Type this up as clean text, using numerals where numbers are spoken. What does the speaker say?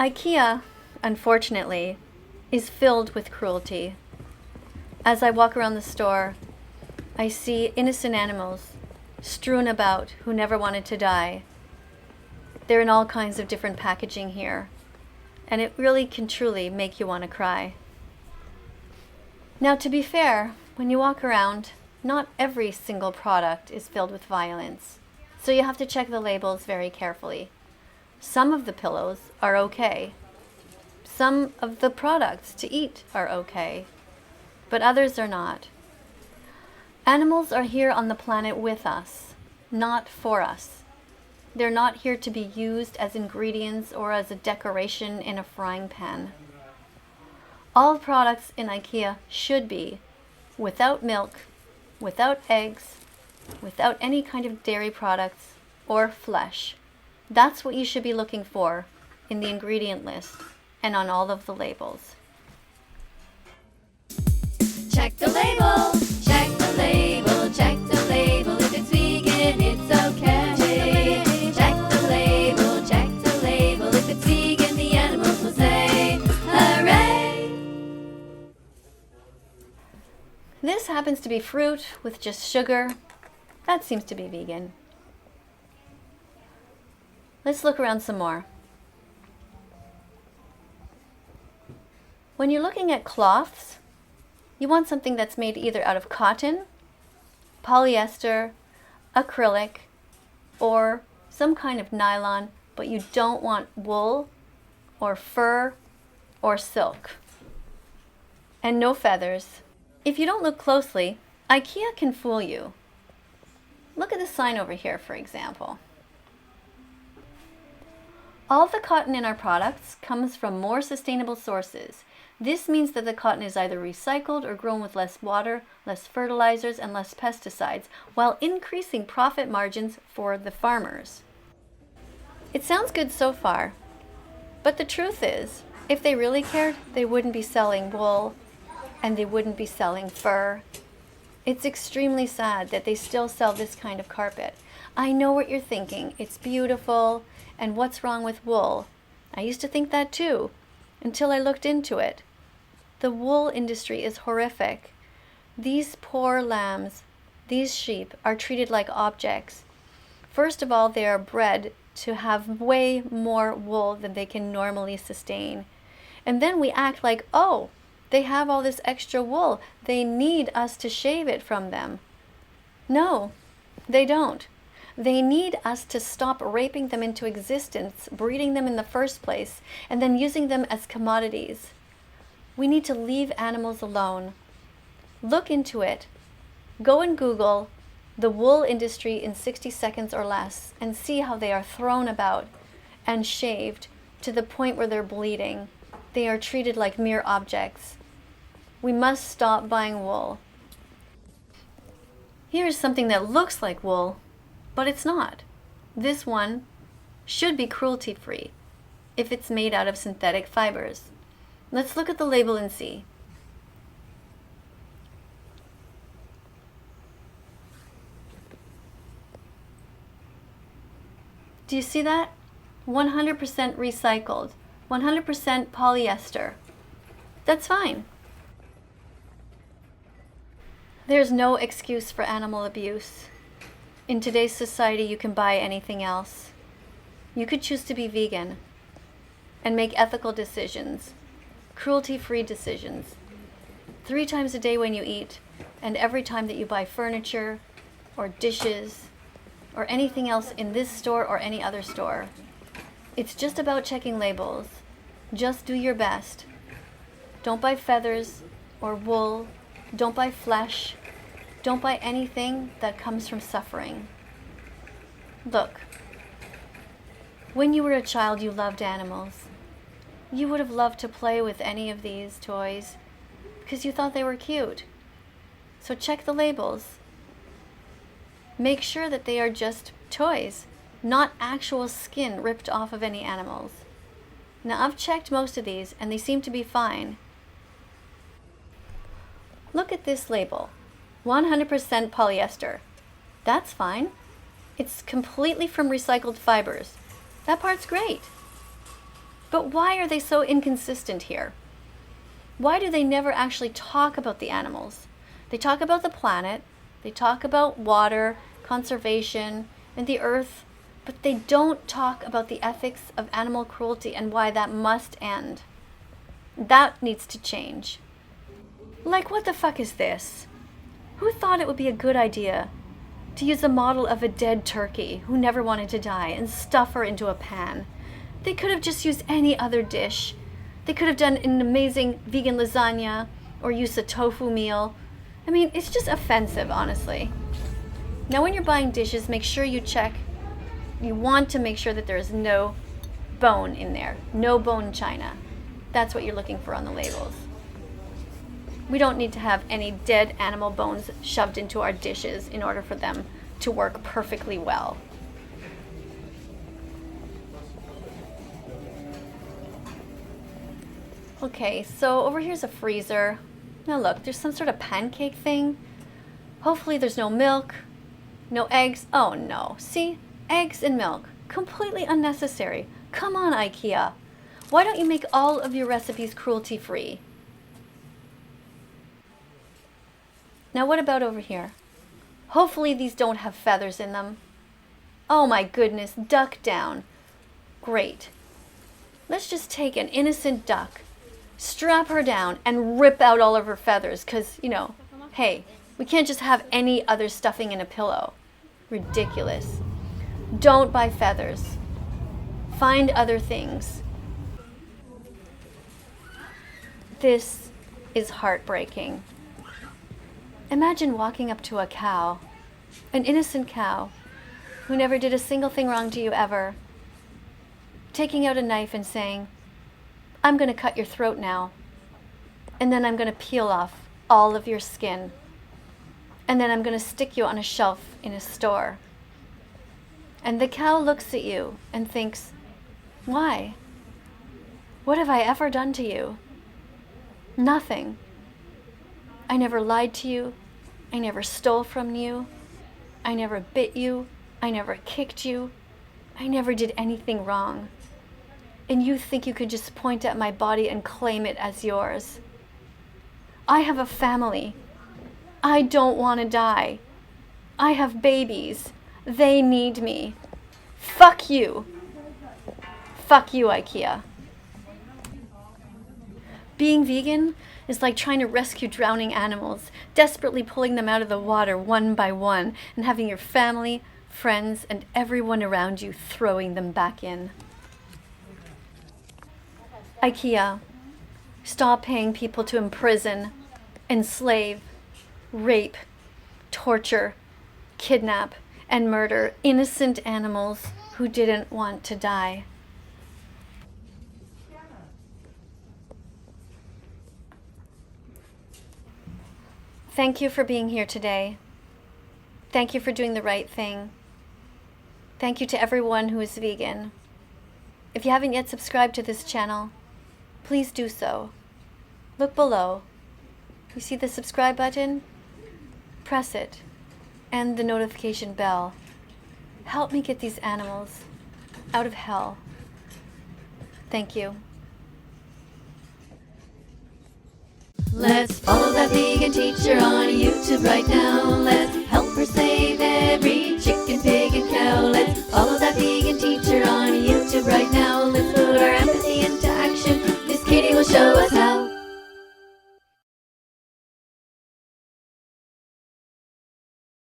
IKEA, unfortunately, is filled with cruelty. As I walk around the store, I see innocent animals strewn about who never wanted to die. They're in all kinds of different packaging here, and it really can truly make you want to cry. Now, to be fair, when you walk around, not every single product is filled with violence, so you have to check the labels very carefully. Some of the pillows are okay. Some of the products to eat are okay, but others are not. Animals are here on the planet with us, not for us. They're not here to be used as ingredients or as a decoration in a frying pan. All products in IKEA should be without milk, without eggs, without any kind of dairy products or flesh. That's what you should be looking for in the ingredient list and on all of the labels. Check the label, check the label, check the label. If it's vegan, it's okay. Check the label, check the label. If it's vegan, the animals will say, hooray! This happens to be fruit with just sugar. That seems to be vegan. Let's look around some more. When you're looking at cloths, you want something that's made either out of cotton, polyester, acrylic, or some kind of nylon, but you don't want wool or fur or silk. And no feathers. If you don't look closely, IKEA can fool you. Look at this sign over here, for example. All the cotton in our products comes from more sustainable sources. This means that the cotton is either recycled or grown with less water, less fertilizers, and less pesticides, while increasing profit margins for the farmers. It sounds good so far, but the truth is, if they really cared, they wouldn't be selling wool and they wouldn't be selling fur. It's extremely sad that they still sell this kind of carpet. I know what you're thinking. It's beautiful, and what's wrong with wool? I used to think that too, until I looked into it. The wool industry is horrific. These poor lambs, these sheep, are treated like objects. First of all, they are bred to have way more wool than they can normally sustain. And then we act like, oh, they have all this extra wool. They need us to shave it from them. No, they don't. They need us to stop raping them into existence, breeding them in the first place, and then using them as commodities. We need to leave animals alone. Look into it. Go and Google the wool industry in 60 seconds or less and see how they are thrown about and shaved to the point where they're bleeding. They are treated like mere objects. We must stop buying wool. Here is something that looks like wool, but it's not. This one should be cruelty-free if it's made out of synthetic fibers. Let's look at the label and see. Do you see that? 100% recycled, 100% polyester. That's fine. There's no excuse for animal abuse. In today's society, you can buy anything else. You could choose to be vegan and make ethical decisions, cruelty-free decisions, 3 times a day when you eat, and every time that you buy furniture or dishes or anything else in this store or any other store. It's just about checking labels. Just do your best. Don't buy feathers or wool. Don't buy flesh. Don't buy anything that comes from suffering. Look, when you were a child, you loved animals. You would have loved to play with any of these toys because you thought they were cute. So check the labels. Make sure that they are just toys, not actual skin ripped off of any animals. Now, I've checked most of these and they seem to be fine. Look at this label, 100% polyester. That's fine. It's completely from recycled fibers. That part's great. But why are they so inconsistent here? Why do they never actually talk about the animals? They talk about the planet, they talk about water, conservation, and the earth, but they don't talk about the ethics of animal cruelty and why that must end. That needs to change. Like, what the fuck is this? Who thought it would be a good idea to use the model of a dead turkey who never wanted to die and stuff her into a pan? They could have just used any other dish. They could have done an amazing vegan lasagna or used a tofu meal. I mean, it's just offensive, honestly. Now, when you're buying dishes, make sure you check. You want to make sure that there is no bone in there. No bone china. That's what you're looking for on the labels. We don't need to have any dead animal bones shoved into our dishes in order for them to work perfectly well. Okay, so over here's a freezer. Now look, there's some sort of pancake thing. Hopefully there's no milk, no eggs. Oh no, see? Eggs and milk. Completely unnecessary. Come on, IKEA. Why don't you make all of your recipes cruelty-free? Now what about over here? Hopefully these don't have feathers in them. Oh my goodness, duck down. Great. Let's just take an innocent duck, strap her down, and rip out all of her feathers, because, you know, hey, we can't just have any other stuffing in a pillow. Ridiculous. Don't buy feathers. Find other things. This is heartbreaking. Imagine walking up to a cow, an innocent cow, who never did a single thing wrong to you ever, taking out a knife and saying, I'm going to cut your throat now, and then I'm going to peel off all of your skin, and then I'm going to stick you on a shelf in a store. And the cow looks at you and thinks, why? What have I ever done to you? Nothing. I never lied to you. I never stole from you. I never bit you. I never kicked you. I never did anything wrong. And you think you could just point at my body and claim it as yours. I have a family. I don't want to die. I have babies. They need me. Fuck you. Fuck you, IKEA. Being vegan is like trying to rescue drowning animals, desperately pulling them out of the water one by one, and having your family, friends, and everyone around you throwing them back in. IKEA, stop paying people to imprison, enslave, rape, torture, kidnap, and murder innocent animals who didn't want to die. Thank you for being here today. Thank you for doing the right thing. Thank you to everyone who is vegan. If you haven't yet subscribed to this channel, please do so. Look below. You see the subscribe button? Press it, and the notification bell. Help me get these animals out of hell. Thank you. Let's follow that vegan teacher on YouTube right now. Let's help her save every chicken, pig, and cow. Let's follow that vegan teacher on YouTube right now. Let's put our empathy